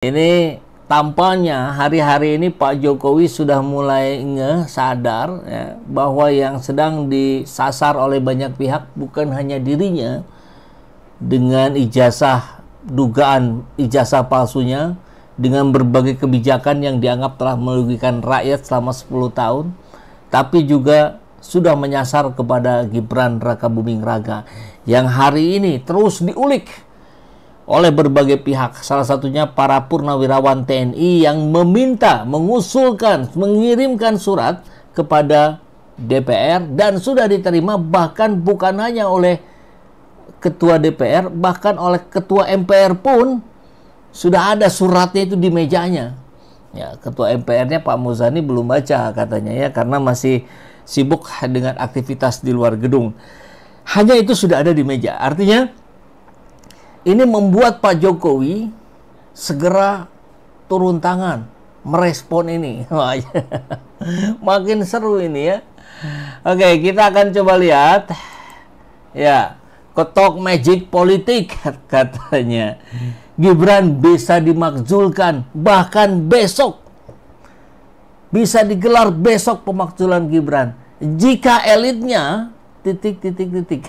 Ini tampaknya hari-hari ini Pak Jokowi sudah mulai sadar ya, bahwa yang sedang disasar oleh banyak pihak bukan hanya dirinya dengan dugaan ijazah palsunya, dengan berbagai kebijakan yang dianggap telah merugikan rakyat selama 10 tahun, tapi juga sudah menyasar kepada Gibran Rakabuming Raka yang hari ini terus diulik oleh berbagai pihak, salah satunya para purnawirawan TNI yang mengirimkan surat kepada DPR dan sudah diterima, bahkan bukan hanya oleh ketua DPR, bahkan oleh ketua MPR pun sudah ada suratnya itu di mejanya. Ya, ketua MPR-nya Pak Muzani belum baca katanya ya, karena masih sibuk dengan aktivitas di luar gedung. Hanya itu sudah ada di meja. Artinya ini membuat Pak Jokowi segera turun tangan merespon ini. Makin seru ini ya. Oke, kita akan coba lihat. Ya, ketok magic politik katanya. Gibran bisa dimakzulkan bahkan besok. Bisa digelar besok pemakzulan Gibran jika elitnya titik.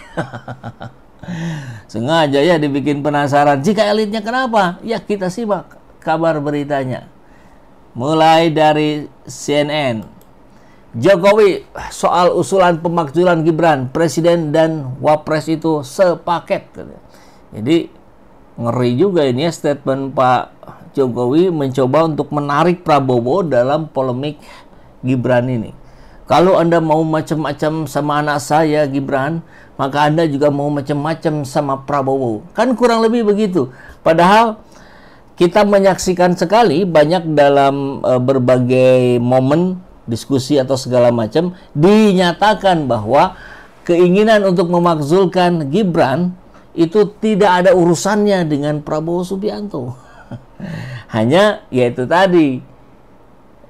Sengaja ya dibikin penasaran. Jika elitnya kenapa? Ya kita simak kabar beritanya. Mulai dari CNN. Jokowi soal usulan pemakzulan Gibran, Presiden dan Wapres itu sepaket. Jadi ngeri juga ini ya statement Pak Jokowi mencoba untuk menarik Prabowo dalam polemik Gibran ini. Kalau Anda mau macam-macam sama anak saya Gibran, maka Anda juga mau macam-macam sama Prabowo. Kan kurang lebih begitu. Padahal kita menyaksikan sekali banyak dalam berbagai momen diskusi atau segala macam dinyatakan bahwa keinginan untuk memakzulkan Gibran itu tidak ada urusannya dengan Prabowo Subianto. Hanya yaitu tadi,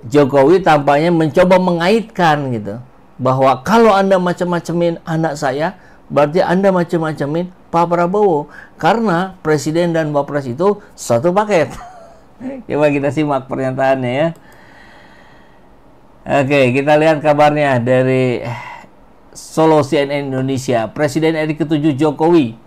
Jokowi tampaknya mencoba mengaitkan gitu, bahwa kalau Anda macam-macamin anak saya, berarti Anda macam-macamin Pak Prabowo, karena Presiden dan Wapres itu satu paket. Coba kita simak pernyataannya ya. Oke, kita lihat kabarnya dari Solo CNN Indonesia. Presiden RI ke-7 Jokowi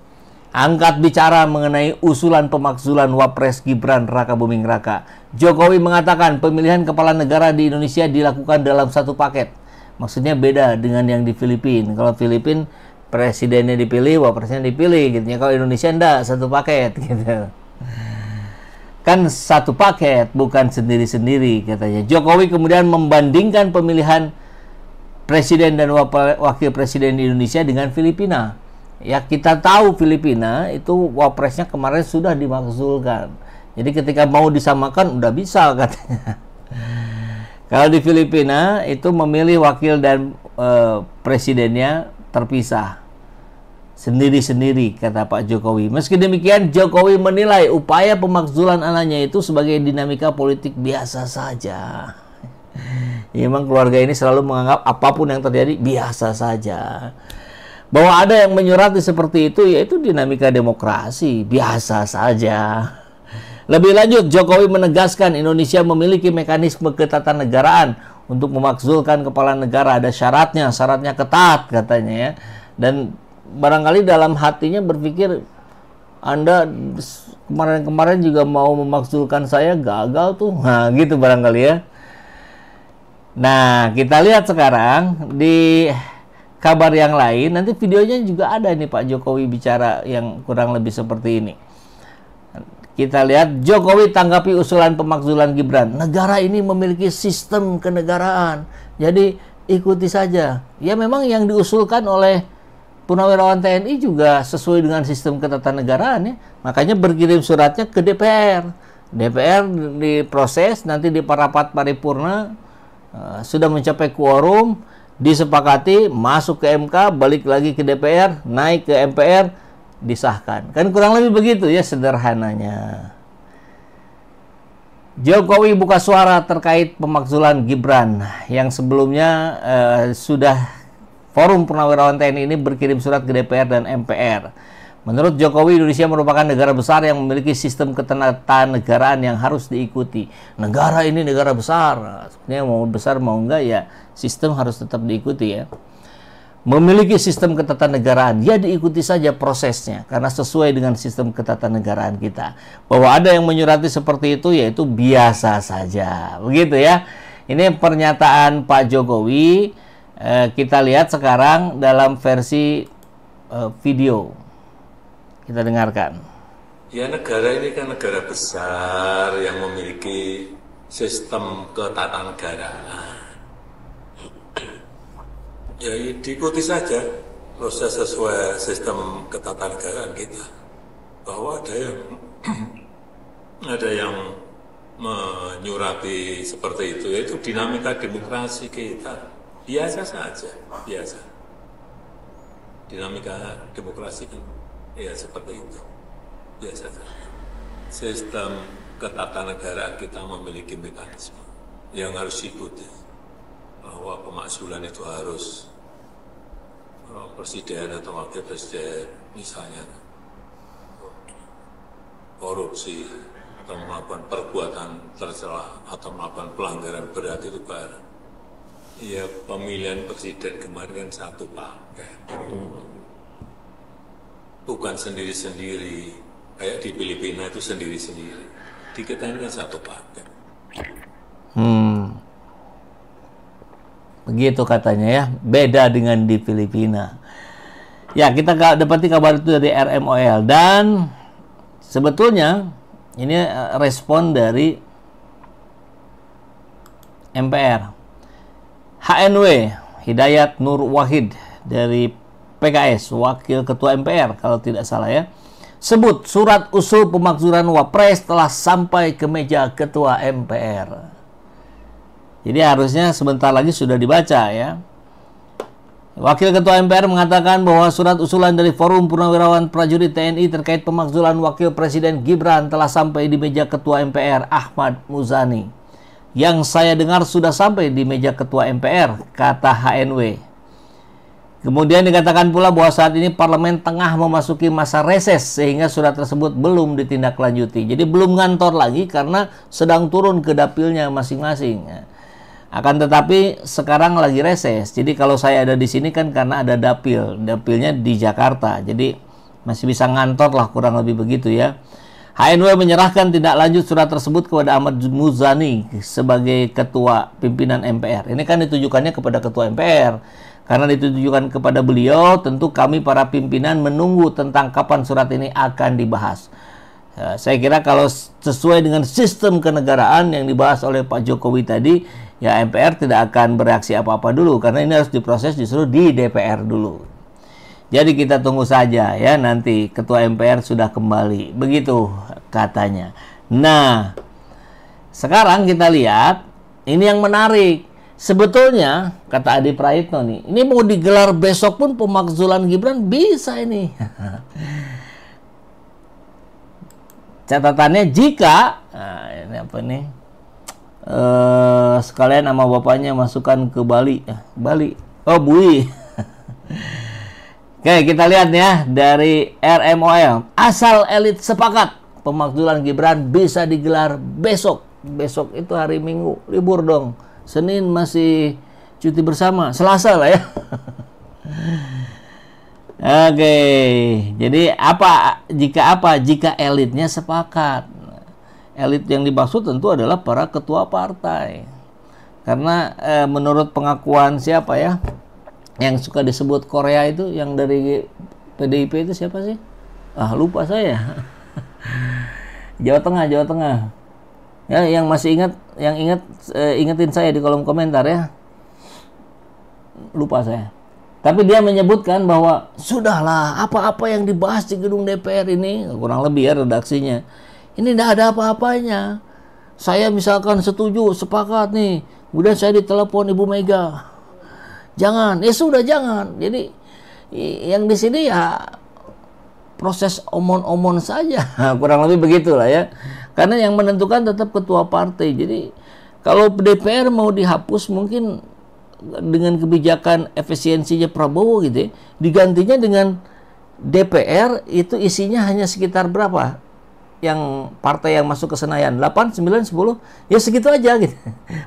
angkat bicara mengenai usulan pemakzulan Wapres Gibran Rakabuming Raka. Jokowi mengatakan pemilihan kepala negara di Indonesia dilakukan dalam satu paket. Maksudnya beda dengan yang di Filipina. Kalau Filipina presidennya dipilih, wapresnya dipilih gitu ya. Kalau Indonesia enggak, satu paket gitu. Kan satu paket, bukan sendiri-sendiri katanya. Jokowi kemudian membandingkan pemilihan presiden dan wakil presiden di Indonesia dengan Filipina. Ya, kita tahu Filipina itu wapresnya kemarin sudah dimakzulkan. Jadi ketika mau disamakan udah bisa katanya. Kalau di Filipina itu memilih wakil dan presidennya terpisah. Sendiri-sendiri kata Pak Jokowi. Meski demikian Jokowi menilai upaya pemakzulan anaknya itu sebagai dinamika politik biasa saja. Ya, memang keluarga ini selalu menganggap apapun yang terjadi biasa saja. Bahwa ada yang menyurati seperti itu, yaitu dinamika demokrasi, biasa saja. Lebih lanjut, Jokowi menegaskan Indonesia memiliki mekanisme ketatanegaraan untuk memakzulkan kepala negara. Ada syaratnya ketat katanya ya. Dan barangkali dalam hatinya berpikir, Anda kemarin-kemarin juga mau memakzulkan saya, gagal tuh. Nah gitu barangkali ya. Nah kita lihat sekarang di kabar yang lain, nanti videonya juga ada nih Pak Jokowi bicara yang kurang lebih seperti ini. Kita lihat Jokowi tanggapi usulan pemakzulan Gibran. Negara ini memiliki sistem kenegaraan, jadi ikuti saja. Ya memang yang diusulkan oleh purnawirawan TNI juga sesuai dengan sistem ketatanegaraan ya. Makanya berkirim suratnya ke DPR. DPR diproses, nanti di rapat paripurna sudah mencapai quorum, disepakati, masuk ke MK, balik lagi ke DPR, naik ke MPR, disahkan. Kan kurang lebih begitu ya sederhananya. Jokowi buka suara terkait pemakzulan Gibran yang sebelumnya sudah Forum Purnawirawan TNI ini berkirim surat ke DPR dan MPR. Menurut Jokowi, Indonesia merupakan negara besar yang memiliki sistem ketatanegaraan yang harus diikuti. Negara ini negara besar. Nah, sebenarnya mau besar mau enggak ya sistem harus tetap diikuti ya. Memiliki sistem ketatanegaraan, ya diikuti saja prosesnya karena sesuai dengan sistem ketatanegaraan kita. Bahwa ada yang menyurati seperti itu yaitu biasa saja. Begitu ya. Ini pernyataan Pak Jokowi. Kita lihat sekarang dalam versi video. Kita dengarkan. Ya, negara ini kan negara besar yang memiliki sistem ketatanegaraan. Ya, diikuti saja proses sesuai sistem ketatanegaraan kita. Bahwa ada yang menyurati seperti itu, yaitu dinamika demokrasi kita. Biasa saja, biasa. Dinamika demokrasi kita. Ya seperti itu, biasa saja. Sistem ketatanegaraan kita memiliki mekanisme yang harus diikuti. Bahwa pemakzulan itu harus presiden atau wakil presiden, misalnya korupsi atau melakukan perbuatan tercela atau melakukan pelanggaran berat itu kan. Ya pemilihan presiden kemarin kan satu paket. Bukan sendiri-sendiri, kayak di Filipina itu sendiri-sendiri. Di kita ini kan satu paket. Begitu katanya ya, beda dengan di Filipina. Ya, kita dapati kabar itu dari RMOL dan sebetulnya ini respon dari MPR. HNW Hidayat Nur Wahid dari PKS, Wakil Ketua MPR kalau tidak salah ya, sebut surat usul pemakzulan Wapres telah sampai ke meja Ketua MPR. Jadi harusnya sebentar lagi sudah dibaca ya. Wakil Ketua MPR mengatakan bahwa surat usulan dari Forum Purnawirawan Prajurit TNI terkait pemakzulan Wakil Presiden Gibran telah sampai di meja Ketua MPR Ahmad Muzani. Yang saya dengar sudah sampai di meja Ketua MPR, kata HNW. Kemudian dikatakan pula bahwa saat ini parlemen tengah memasuki masa reses sehingga surat tersebut belum ditindaklanjuti. Jadi belum ngantor lagi karena sedang turun ke dapilnya masing-masing. Akan tetapi sekarang lagi reses. Jadi kalau saya ada di sini kan karena ada dapilnya di Jakarta. Jadi masih bisa ngantor lah kurang lebih begitu ya. HNW menyerahkan tindak lanjut surat tersebut kepada Ahmad Muzani sebagai ketua pimpinan MPR. Ini kan ditujukannya kepada ketua MPR. Karena ditujukan kepada beliau, tentu kami para pimpinan menunggu tentang kapan surat ini akan dibahas. Saya kira kalau sesuai dengan sistem kenegaraan yang dibahas oleh Pak Jokowi tadi, ya MPR tidak akan bereaksi apa-apa dulu. Karena ini harus diproses justru di DPR dulu. Jadi kita tunggu saja ya, nanti Ketua MPR sudah kembali. Begitu katanya. Nah, sekarang kita lihat, ini yang menarik. Sebetulnya, kata Adi Praitno nih, ini mau digelar besok pun pemakzulan Gibran bisa ini. Catatannya jika, nah ini apa nih? Sekalian nama bapaknya masukkan ke Bali. Bali. Oh, Bui. Oke, kita lihat ya dari RMOL. Asal elit sepakat, pemakzulan Gibran bisa digelar besok. Besok itu hari Minggu, libur dong. Senin masih cuti bersama, Selasa lah ya. Oke, jadi jika elitnya sepakat. Elit yang dimaksud tentu adalah para ketua partai. Karena menurut pengakuan siapa ya, yang suka disebut Korea itu, yang dari PDIP itu siapa sih? Lupa saya. Jawa Tengah. Ya, yang masih ingat, ingetin saya di kolom komentar ya. Lupa saya. Tapi dia menyebutkan bahwa sudahlah, apa-apa yang dibahas di gedung DPR ini, kurang lebih ya redaksinya, ini tidak ada apa-apanya. Saya misalkan setuju, sepakat nih, kemudian saya ditelepon Ibu Mega, jangan, ya sudah jangan. Jadi yang di sini ya proses omon-omon saja, kurang lebih begitulah ya. Karena yang menentukan tetap ketua partai. Jadi kalau DPR mau dihapus mungkin dengan kebijakan efisiensinya Prabowo gitu ya, digantinya dengan DPR itu isinya hanya sekitar berapa? Yang partai yang masuk ke Senayan 8, 9, 10 ya segitu aja gitu.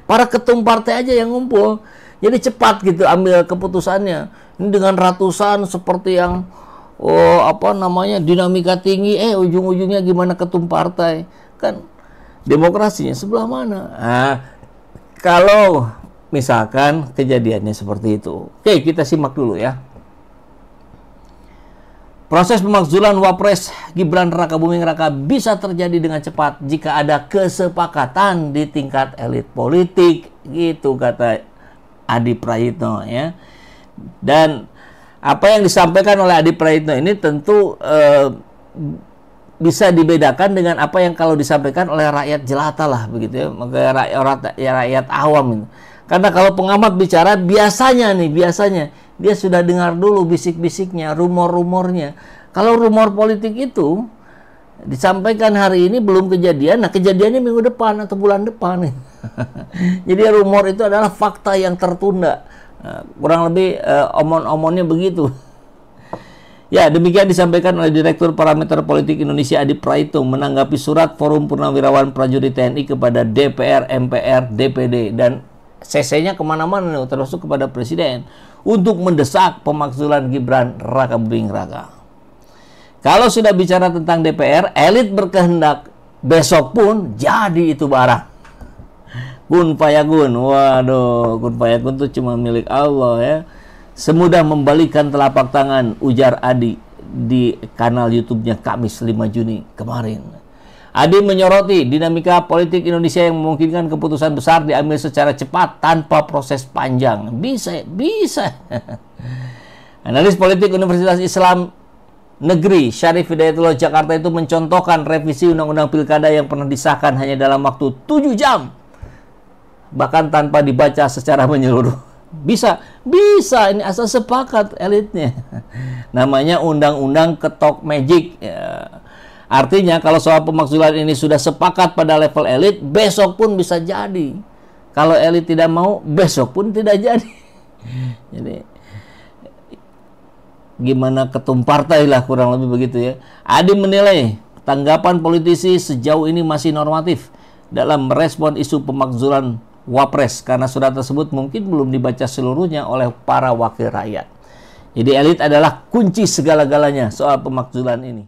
Para ketum partai aja yang ngumpul, jadi cepat gitu ambil keputusannya. Ini dengan ratusan seperti yang dinamika tinggi, ujung-ujungnya gimana ketum partai, kan demokrasinya sebelah mana? Nah, kalau misalkan kejadiannya seperti itu, oke, kita simak dulu ya. Proses pemakzulan Wapres Gibran Rakabuming Raka bisa terjadi dengan cepat jika ada kesepakatan di tingkat elit politik, gitu kata Adi Prayitno ya. Dan apa yang disampaikan oleh Adi Prayitno ini tentu bisa dibedakan dengan apa yang kalau disampaikan oleh rakyat jelata lah begitu ya, rakyat awam. Karena kalau pengamat bicara biasanya dia sudah dengar dulu bisik-bisiknya, rumor-rumornya. Kalau rumor politik itu disampaikan hari ini belum kejadian, nah kejadiannya minggu depan atau bulan depan. Jadi rumor itu adalah fakta yang tertunda. Kurang lebih omon-omonnya begitu. Ya, demikian disampaikan oleh Direktur Parameter Politik Indonesia Adi Prayitno menanggapi surat Forum Purnawirawan Prajurit TNI kepada DPR, MPR, DPD, dan CC-nya kemana-mana termasuk kepada Presiden untuk mendesak pemakzulan Gibran Rakabuming Raka. Kalau sudah bicara tentang DPR, elit berkehendak besok pun jadi itu barang. Kun fayakun, waduh, kun fayakun itu cuma milik Allah ya. Semudah membalikan telapak tangan, ujar Adi di kanal YouTube-nya Kamis 5 Juni kemarin. Adi menyoroti dinamika politik Indonesia yang memungkinkan keputusan besar diambil secara cepat tanpa proses panjang. Bisa. Analis politik Universitas Islam Negeri Syarif Hidayatullah Jakarta itu mencontohkan revisi Undang-Undang Pilkada yang pernah disahkan hanya dalam waktu 7 jam. Bahkan tanpa dibaca secara menyeluruh. Bisa ini asal sepakat elitnya. Namanya Undang-Undang Ketok Magic ya. Artinya kalau soal pemakzulan ini sudah sepakat pada level elit, besok pun bisa jadi. Kalau elit tidak mau, besok pun tidak jadi. Jadi gimana ketum partai lah kurang lebih begitu ya. Adi menilai tanggapan politisi sejauh ini masih normatif dalam merespon isu pemakzulan Wapres karena surat tersebut mungkin belum dibaca seluruhnya oleh para wakil rakyat. Jadi elit adalah kunci segala-galanya soal pemakzulan ini.